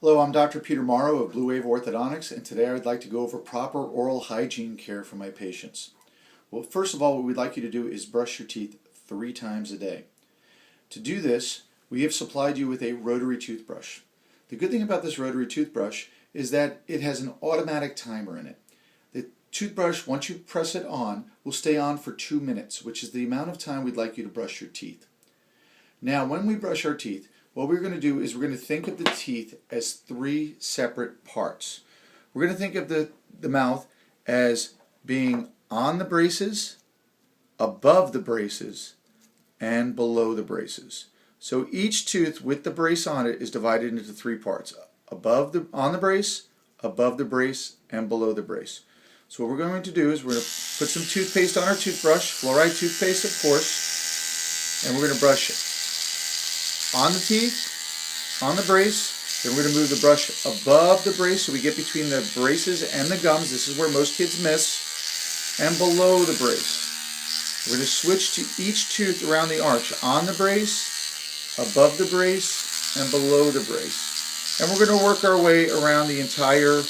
Hello, I'm Dr. Peter Maro of Blue Wave Orthodontics, and today I'd like to go over proper oral hygiene care for my patients. Well, first of all, what we'd like you to do is brush your teeth 3 times a day. To do this, we have supplied you with a rotary toothbrush. The good thing about this rotary toothbrush is that it has an automatic timer in it. The toothbrush, once you press it on, will stay on for 2 minutes, which is the amount of time we'd like you to brush your teeth. Now, when we brush our teeth, what we're going to do is we're going to think of the teeth as 3 separate parts. We're going to think of the mouth as being on the braces, above the braces, and below the braces. So each tooth with the brace on it is divided into 3 parts: on the brace, above the brace, and below the brace. So what we're going to do is we're going to put some toothpaste on our toothbrush, fluoride toothpaste of course, and we're going to brush on the teeth, on the brace. Then we're going to move the brush above the brace so we get between the braces and the gums. This is where most kids miss. And below the brace. We're going to switch to each tooth around the arch. On the brace, above the brace, and below the brace. And we're going to work our way around the entire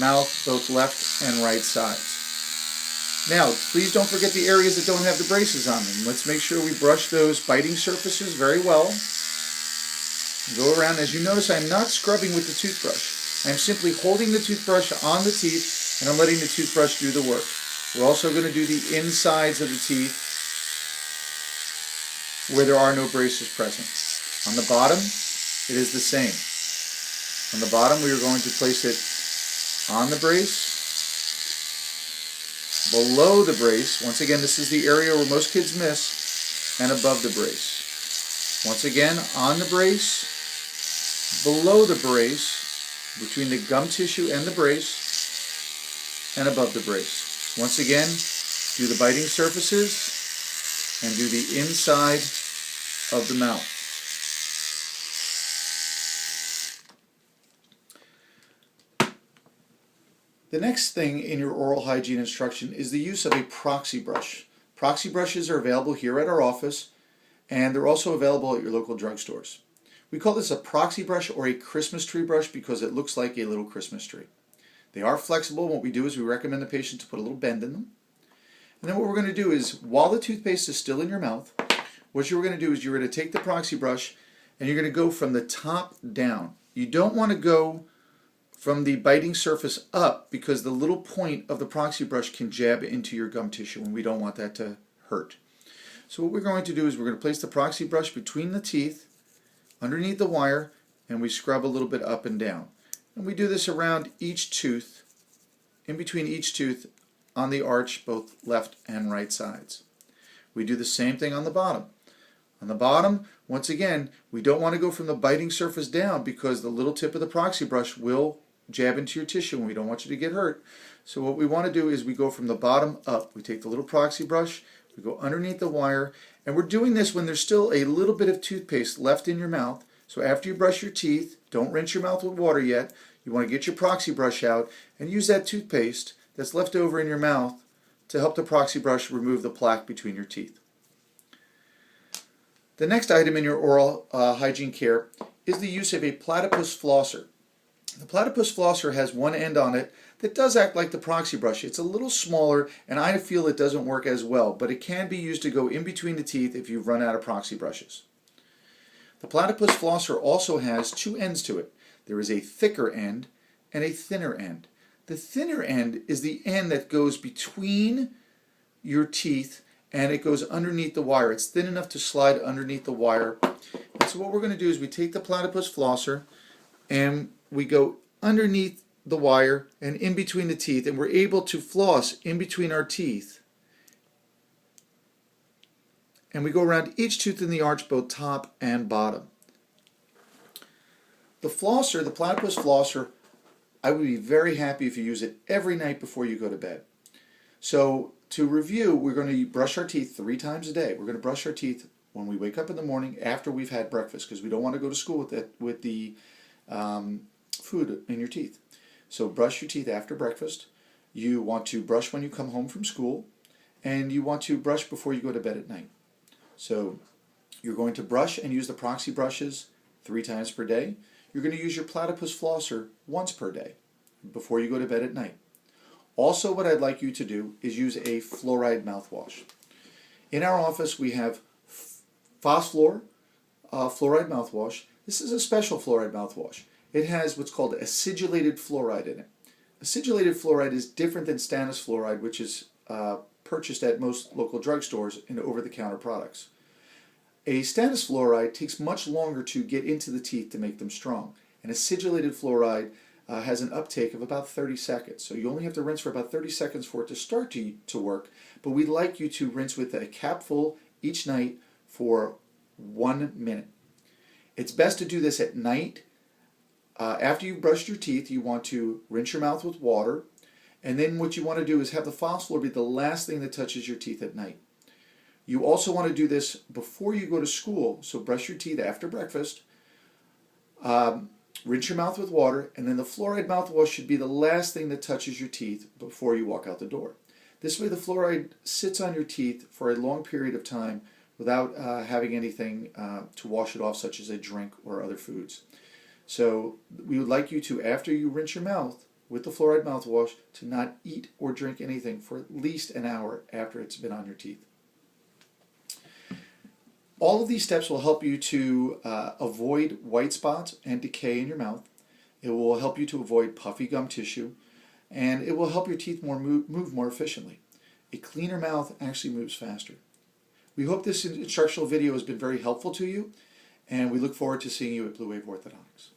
mouth, both left and right sides. Now, please don't forget the areas that don't have the braces on them. Let's make sure we brush those biting surfaces very well. Go around. As you notice, I'm not scrubbing with the toothbrush. I'm simply holding the toothbrush on the teeth and I'm letting the toothbrush do the work. We're also going to do the insides of the teeth where there are no braces present. On the bottom, it is the same. On the bottom, we are going to place it on the brace, below the brace. Once again, this is the area where most kids miss, and above the brace. Once again, on the brace, below the brace, between the gum tissue and the brace, and above the brace. Once again, do the biting surfaces and do the inside of the mouth. The next thing in your oral hygiene instruction is the use of a proxy brush. Proxy brushes are available here at our office, and they're also available at your local drugstores. We call this a proxy brush or a Christmas tree brush because it looks like a little Christmas tree. They are flexible. What we do is we recommend the patient to put a little bend in them. And then what we're going to do is, while the toothpaste is still in your mouth, what you're going to do is you're going to take the proxy brush and you're going to go from the top down. You don't want to go from the biting surface up because the little point of the proxy brush can jab into your gum tissue and we don't want that to hurt. So what we're going to do is we're going to place the proxy brush between the teeth, underneath the wire, and we scrub a little bit up and down. And we do this around each tooth, in between each tooth on the arch, both left and right sides. We do the same thing on the bottom. On the bottom, once again, we don't want to go from the biting surface down because the little tip of the proxy brush will jab into your tissue and we don't want you to get hurt. So what we want to do is we go from the bottom up. We take the little proxy brush, we go underneath the wire, and we're doing this when there's still a little bit of toothpaste left in your mouth. So after you brush your teeth, don't rinse your mouth with water yet. You want to get your proxy brush out and use that toothpaste that's left over in your mouth to help the proxy brush remove the plaque between your teeth. The next item in your oral hygiene care is the use of a platypus flosser. The platypus flosser has one end on it that does act like the proxy brush. It's a little smaller and I feel it doesn't work as well, but it can be used to go in between the teeth if you've run out of proxy brushes. The platypus flosser also has 2 ends to it. There is a thicker end and a thinner end. The thinner end is the end that goes between your teeth and it goes underneath the wire. It's thin enough to slide underneath the wire. And so what we're going to do is we take the platypus flosser and we go underneath the wire and in between the teeth, and we're able to floss in between our teeth. And we go around each tooth in the arch, both top and bottom. The flosser, the platypus flosser, I would be very happy if you use it every night before you go to bed. So to review, we're going to brush our teeth 3 times a day. We're going to brush our teeth when we wake up in the morning after we've had breakfast because we don't want to go to school with the food in your teeth. So brush your teeth after breakfast. You want to brush when you come home from school, and you want to brush before you go to bed at night. So you're going to brush and use the proxy brushes 3 times per day. you're going to use your platypus flosser once per day before you go to bed at night. Also, what I'd like you to do is use a fluoride mouthwash. In our office, we have Phosphor fluoride mouthwash. This is a special fluoride mouthwash. It has what's called acidulated fluoride in it. Acidulated fluoride is different than stannous fluoride, which is purchased at most local drugstores in over-the-counter products. A stannous fluoride takes much longer to get into the teeth to make them strong. An acidulated fluoride has an uptake of about 30 seconds. So you only have to rinse for about 30 seconds for it to start to work, but we'd like you to rinse with a capful each night for 1 minute. It's best to do this at night. After you've brushed your teeth, you want to rinse your mouth with water, and then what you want to do is have the phosphor be the last thing that touches your teeth at night. You also want to do this before you go to school, so brush your teeth after breakfast, rinse your mouth with water, and then the fluoride mouthwash should be the last thing that touches your teeth before you walk out the door. This way the fluoride sits on your teeth for a long period of time without having anything to wash it off, such as a drink or other foods. So we would like you to, after you rinse your mouth with the fluoride mouthwash, to not eat or drink anything for at least an hour after it's been on your teeth. All of these steps will help you to avoid white spots and decay in your mouth. It will help you to avoid puffy gum tissue, and it will help your teeth move more efficiently. A cleaner mouth actually moves faster. We hope this instructional video has been very helpful to you, and we look forward to seeing you at Blue Wave Orthodontics.